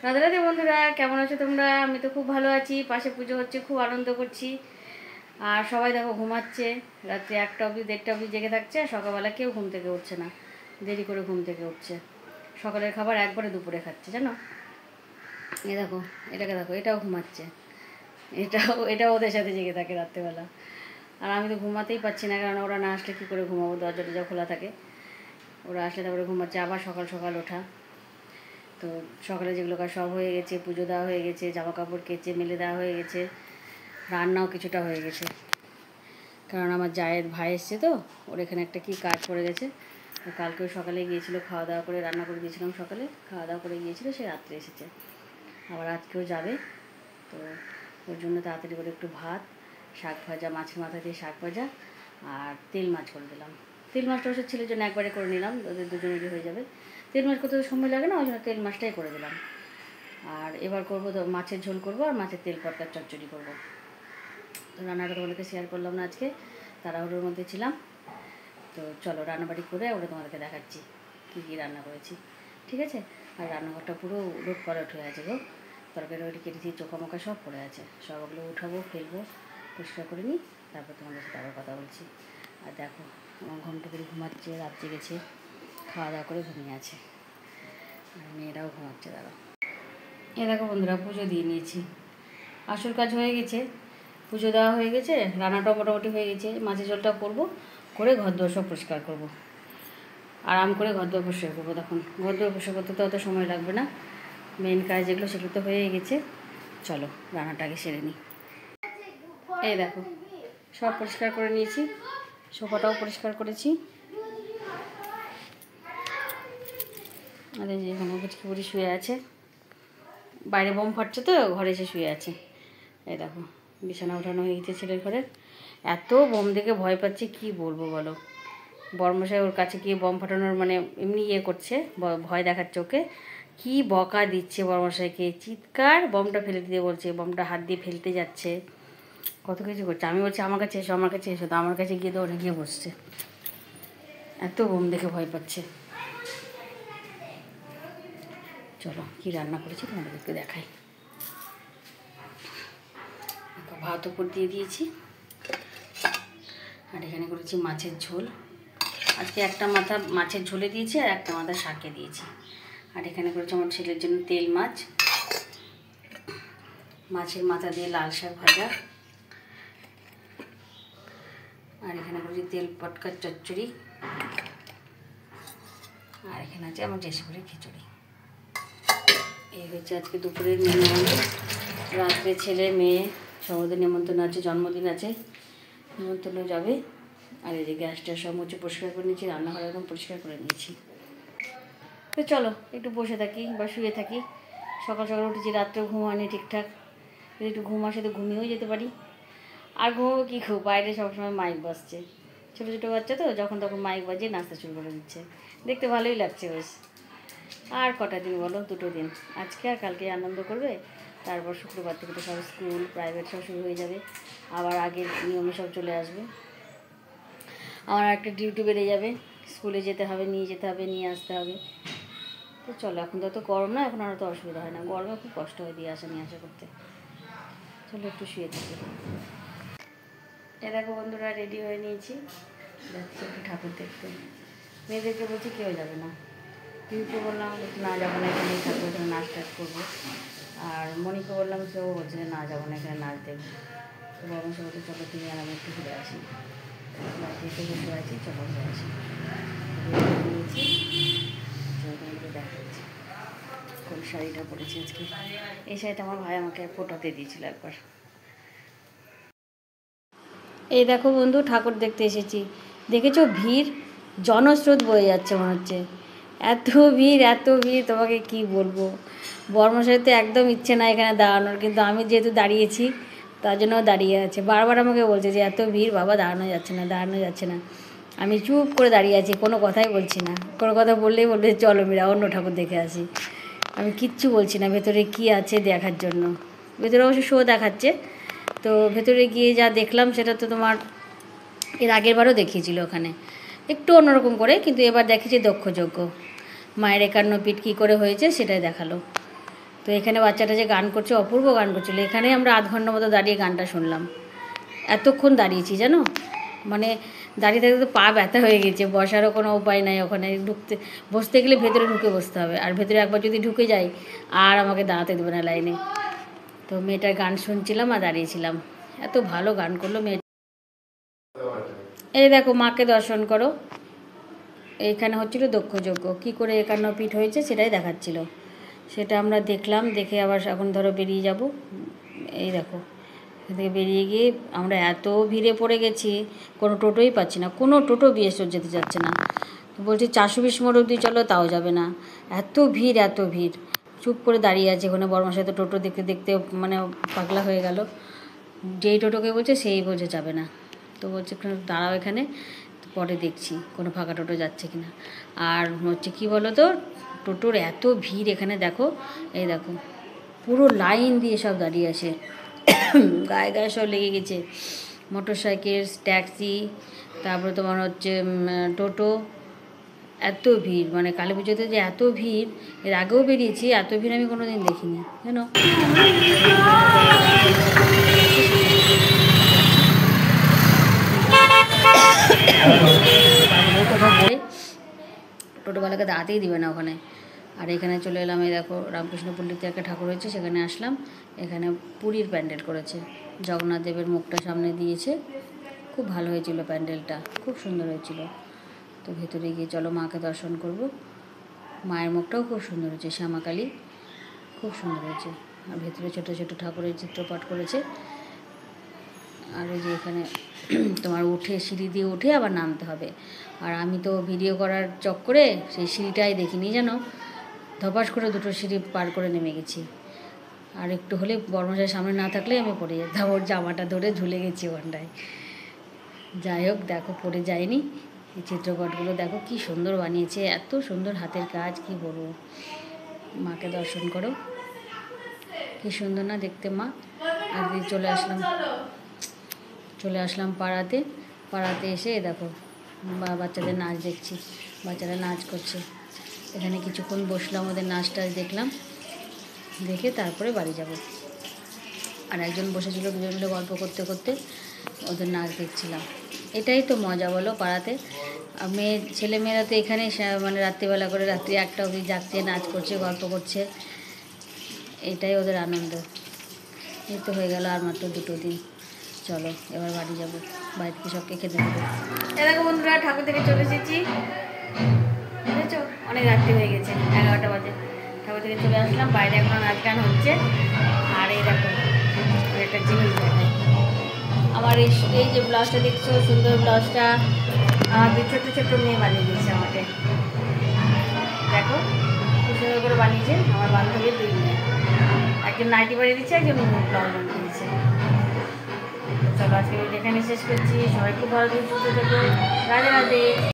রাধে রাধে বন্ধুরা, কেমন আছো তোমরা? আমি তো খুব ভালো আছি। পাশে পুজো হচ্ছে, খুব আনন্দ করছি। আর সবাই দেখো ঘুমাচ্ছে, রাত্রি 1টা অবধি 1:30 অবধি জেগে থাকছে। আর সকালবেলা কেউ ঘুম থেকে উঠছে না, দেরি করে ঘুম থেকে উঠছে। সকালের খাবার একবারে দুপুরে খাচ্ছে, জানো? এ দেখো, এটাকে দেখো, এটাও ঘুমাচ্ছে। এটাও ওদের সাথে জেগে থাকে রাত্রেবেলা। আর আমি তো ঘুমাতেই পারছি না, কারণ ওরা না আসলে কী করে ঘুমাবো? দরজা টরজা খোলা থাকে, ওরা আসলে তারপরে ঘুমাচ্ছে। আবার সকাল সকাল ওঠা। তো সকালে যেগুলো কাজ সব হয়ে গেছে, পুজো দেওয়া হয়ে গেছে, জামা কাপড় কেচে মেলে দেওয়া হয়ে গেছে, রান্নাও কিছুটা হয়ে গেছে। কারণ আমার জায়ের ভাই এসছে, তো ওর এখানে একটা কী কাজ পড়ে গেছে। কালকেও সকালে গিয়েছিলো, খাওয়া দাওয়া করে রান্না করে দিয়েছিলাম। সকালে খাওয়া দাওয়া করে গিয়েছিলো, সে রাত্রে এসেছে। আবার আজকেও যাবে, তো ওর জন্য তাড়াতাড়ি করে একটু ভাত, শাক ভাজা, মাছের মাথা দিয়ে শাক ভাজা আর তেল মাছ করে দিলাম। তেল মাছটা ওষুধ ছেলের জন্য একবারে করে নিলাম, ওদের দুজনেরই হয়ে যাবে। তেল মাছ করতে সময় লাগে না, ওই জন্য তেল মাছটাই করে দিলাম। আর এবার করবো তো মাছের ঝোল করবো, আর মাছের তেল পটকার চচ্চড়ি করবো। তো রান্নাটা তোমাদেরকে শেয়ার করলাম না আজকে, তাড়াহুড়োর মধ্যে ছিলাম। তো চলো রান্নাবাড়ি করে ওটা তোমাদেরকে দেখাচ্ছি কী কী রান্না করেছি, ঠিক আছে? আর রান্নাঘরটা পুরো উলট পালট হয়ে আছে গো, তরকারি ওটি কেটেছি, চোখা মোখা সব পড়ে আছে। সব ওগুলো উঠাবো, ফেলবো, পরিষ্কার করে নিই, তারপর তোমাদের সাথে আবার কথা বলছি। আর দেখো, আমার ঘন্টা করে ঘুমাচ্ছে, রাত জেগেছে, খাওয়া দাওয়া করে ঘুমিয়ে আছে। আর মেয়েরাও ঘুমাচ্ছে। দাঁড়াও, এ দেখো বন্ধুরা, পুজো দিয়ে নিয়েছি, আসল কাজ হয়ে গেছে, পুজো দেওয়া হয়ে গেছে, রান্নাটাও মোটামুটি হয়ে গেছে। মাছের ঝোলটা করবো, করে ঘর দোর সব পরিষ্কার করবো, আরাম করে ঘর দোর পরিষ্কার করবো। তখন ঘর দোর পরিষ্কার করতে তো অত সময় লাগবে না, মেন কাজ যেগুলো সেগুলো তো হয়ে গেছে। চলো রান্নাটা আগে সেরে নিই। এই দেখো, সব পরিষ্কার করে নিয়েছি, সোফাটাও পরিষ্কার করেছি। আর এই যে এখানে কিছু করে শুয়ে আছে, বাইরে বোম ফাটছে তো ঘরে এসে শুয়ে আছে। এই দেখো, বিছানা উঠানো হয়ে গেছে ছেলের ঘরে। এত বোম দেখে ভয় পাচ্ছে, কি বলবো বলো। বর্মশাই ওর কাছে গিয়ে বোম ফাটানোর মানে এমনি ইয়ে করছে, ভয় দেখাচ্ছে ওকে। কি বকা দিচ্ছে বর্মশাইকে, চিৎকার, বোমটা ফেলে দিতে বলছে, বোমটা হাত দিয়ে ফেলতে যাচ্ছে, কত কিছু করছে। আমি বলছি আমার কাছে এসো, আমার কাছে এসো, তো আমার কাছে গিয়ে দৌড়ে গিয়ে বসছে। এত বোম দেখে ভয় পাচ্ছে। চলো কি রান্না করেছি তোমাদেরকে দেখাই। ভাত উপর দিয়ে দিয়েছি, আর এখানে করেছি মাছের ঝোল। আজকে একটা মাথা মাছের ঝোলে দিয়েছি, আর একটা মাথা শাকে দিয়েছি। আর এখানে করেছি আমার ছেলের জন্য তেল মাছ, মাছের মাথা দিয়ে লাল শাক ভাজা। আর এখানে করেছি তেল পটকার চচ্চড়ি। আর এখানে আছে আমার জেসিপুরের খিচুড়ি। এই হচ্ছে আজকে দুপুরের মেনু। রাত্রে ছেলে মেয়ে সবাদের নিমন্ত্রণ আছে, জন্মদিন আছে, নিমন্ত্রণে যাবে। আর এই যে গ্যাসটা সব মুছে পরিষ্কার করে নিয়েছি, রান্নাঘর একদম পরিষ্কার করে নিয়েছি। তো চলো একটু বসে থাকি বা শুয়ে থাকি। সকাল সকাল উঠেছি, রাত্রেও ঘুম হয়নি ঠিকঠাক, যদি একটু ঘুম আসে তো ঘুমিয়েও যেতে পারি। আর ঘুমাবো কী, খুব বাইরে সবসময় মাইক বাজছে, ছোটো ছোটো বাচ্চা তো, যখন তখন মাইক বাজিয়ে নাচতে শুরু করে দিচ্ছে, দেখতে ভালোই লাগছে বেশ। আর কটা দিন বলো, 2টো দিন, আজকে আর কালকে আনন্দ করবে, তারপর শুক্রবার থেকে তো সব স্কুল প্রাইভেট সব শুরু হয়ে যাবে, আবার আগের নিয়মে সব চলে আসবে। আমার একটা ডিউটি বেড়ে যাবে, স্কুলে যেতে হবে, নিয়ে যেতে হবে, নিয়ে আসতে হবে। তো চলো, এখন তো অত গরম না, এখন আর তো অসুবিধা হয় না, গরমে খুব কষ্ট হয় দিয়ে আসা নিয়ে আসা করতে। চলো একটু শুয়ে থাকি। এ দেখো বন্ধুরা, রেডি হয়ে নিয়েছি, যাচ্ছি একটু ঠাকুর দেখতে। মেয়েদেরকে বলছি কেউ যাবে না, পিউকে বললাম না যাবো না, এখানে ঠাকুর এখানে নাচ টাচ করবো। আর মণিকে বললাম, সেও বলছে যে না যাবো না, এখানে নাচ দেখবো। তো বাবার সাথে চলো তুমি আর আমি একটু ঘুরে আসি, বাড়িতে বসে আছি, চলো ঘুরে আসি। নিয়েছি, দেখাচ্ছি কোন শাড়িটা পরেছি আজকে। এই শাড়িটা আমার ভাই আমাকে ফোটাতে দিয়েছিল একবার। এই দেখো বন্ধু, ঠাকুর দেখতে এসেছি, দেখেছো ভিড়, জনস্রোত বয়ে যাচ্ছে মনে হচ্ছে, এত ভিড় এত ভিড়, তোমাকে কি বলবো। বর্মশাই তো একদম ইচ্ছে না এখানে দাঁড়ানোর, কিন্তু আমি যেহেতু দাঁড়িয়েছি তার জন্য দাঁড়িয়ে আছে। বারবার আমাকে বলছে যে এত ভিড় বাবা, দাঁড়ানো যাচ্ছে না, দাঁড়ানো যাচ্ছে না। আমি চুপ করে দাঁড়িয়ে আছি, কোনো কথাই বলছি না। কোনো কথা বললেই বলবে চলো মীরা অন্য ঠাকুর দেখে আসি। আমি কিচ্ছু বলছি না, ভেতরে কী আছে দেখার জন্য। ভেতরে অবশ্য শো দেখাচ্ছে, তো ভেতরে গিয়ে যা দেখলাম সেটা তো তোমার এর আগের বারও দেখিয়েছিল ওখানে, একটু অন্যরকম করে, কিন্তু এবার দেখেছি দক্ষযজ্ঞ, মায়ের 51 পিঠ কী করে হয়েছে সেটাই দেখালো। তো এখানে বাচ্চাটা যে গান করছে, অপূর্ব গান করছিল, এখানে আমরা আধ ঘন্টার মতো দাঁড়িয়ে গানটা শুনলাম। এতক্ষণ দাঁড়িয়েছি জানো, মানে দাঁড়িয়ে থাকতে তো পা ব্যথা হয়ে গেছে, বসারও কোনো উপায় নাই। ওখানে বসতে গেলে ভেতরে ঢুকে বসতে হবে, আর ভেতরে একবার যদি ঢুকে যাই আর আমাকে দাঁড়াতে দেবে না লাইনে। তো মেয়েটার গান শুনছিলাম আর দাঁড়িয়েছিলাম, এত ভালো গান করলো মেয়ে। এই দেখো মাকে দর্শন করো। এইখানে হচ্ছিল দক্ষযজ্ঞ, কী করে 51 পিঠ হয়েছে সেটাই দেখাচ্ছিল, সেটা আমরা দেখলাম। দেখে আবার এখন ধরো বেরিয়ে যাব। এই দেখো এখান থেকে বেরিয়ে গিয়ে আমরা এত ভিড়ে পড়ে গেছি, কোনো টোটোই পাচ্ছি না, কোনো টোটো বিএসও যেতে যাচ্ছে না। বলছি 420 মোড় অবধি চলো, তাও যাবে না, এত ভিড় এত ভিড়। চুপ করে দাঁড়িয়ে আছে ওখানে, বর্মার সাথে টোটো দেখতে দেখতে মানে পাগলা হয়ে গেল। যেই টোটোকে বলছে সেই বলছে যাবে না, তো বলছে দাঁড়াও এখানে, পরে দেখছি কোনো ফাঁকা টোটো যাচ্ছে কি না। আর হচ্ছে কী বলো তো, টোটোর এত ভিড় এখানে, দেখো এই দেখো পুরো লাইন দিয়ে সব দাঁড়িয়ে আসে, গায়ে গায়ে সব লেগে গেছে, মোটর সাইকেল, ট্যাক্সি, তারপরে তোমার হচ্ছে টোটো। এত ভিড়, মানে কালী পুজোতে যে এত ভিড়, এর আগেও বেরিয়েছি, এত ভিড় আমি কোনো দিন দেখিনি জানো। টোটোওয়ালাকে দাঁড়াতেই দিবে না ওখানে। আর এখানে চলে এলাম, এই দেখো রামকৃষ্ণ পল্লীতে একটা ঠাকুর হয়েছে, সেখানে আসলাম। এখানে পুরীর প্যান্ডেল করেছে, জগন্নাথ দেবের মুখটা সামনে দিয়েছে, খুব ভালো হয়েছিল প্যান্ডেলটা, খুব সুন্দর হয়েছিল। তো ভেতরে গিয়ে চলো মাকে দর্শন করব। মায়ের মুখটাও খুব সুন্দর হয়েছে, শ্যামাকালী, খুব সুন্দর হয়েছে। আর ভেতরে ছোটো ছোটো ঠাকুরের চিত্রপাট করেছে। আর ওই যে এখানে তোমার উঠে সিঁড়ি দিয়ে উঠে আবার নামতে হবে। আর আমি তো ভিডিও করার চক্করে সেই সিঁড়িটাই দেখিনি জানো, ধপাস করে 2টো সিঁড়ি পার করে নেমে গেছি। আর একটু হলে বর্মশাইয়ের সামনে না থাকলে আমি পড়ে যেতাম, ওর জামাটা ধরে ঝুলে গেছি ওখানটায়। যাই হোক দেখো, পড়ে যায়নি। এই চিত্রপটগুলো দেখো কি সুন্দর বানিয়েছে, এত সুন্দর হাতের কাজ, কি বলবো। মাকে দর্শন করো, কি সুন্দর না দেখতে মা। আর দিয়ে চলে আসলাম পাড়াতে এসে দেখো বাচ্চাদের নাচ দেখছি, বাচ্চারা নাচ করছে। এখানে কিছুক্ষণ বসলাম, ওদের নাচ টাচ দেখলাম, দেখে তারপরে বাড়ি যাব। আর একজন বসেছিল, দুজন মিলে গল্প করতে করতে ওদের নাচ দেখছিলাম। এটাই তো মজা বলো পাড়াতে। ছেলেমেয়েরা তো এখানে মানে রাত্রিবেলা করে, রাত্রি 1টা অবধি জাগছে, নাচ করছে, গল্প করছে, এটাই ওদের আনন্দ। এই তো হয়ে গেল আর মাত্র 2টো দিন, চলো এবার বাড়ি যাব, বাড়ি থেকে সবকে খেতে দেবো। এরকম বন্ধুরা ঠাকুর থেকে চলে এসেছি, বুঝেছো অনেক রাত্রি হয়ে গেছে, 11টা বাজে। ঠাকুর থেকে চলে আসলাম, বাইরে এখন নাচ গান হচ্ছে। আর এই দেখো একটা জিনিস দেখায়, আমার এই যে ব্লাউজটা দেখছো, সুন্দর ব্লাউজটা আমার 2 ছোট্ট ছোট্ট মেয়ে বানিয়ে দিয়েছে আমাকে। দেখো খুব সুন্দর করে বানিয়েছে আমার বান্ধবীর 2 মেয়ে, একজন নাইটি বানিয়ে দিচ্ছে, একজন ব্লাউজ বানিয়ে দিয়েছে। চলো আজকে এখানে শেষ করছি, সবাই খুব ভালো থেকে সুস্থ থেকো, রাধে রাধে।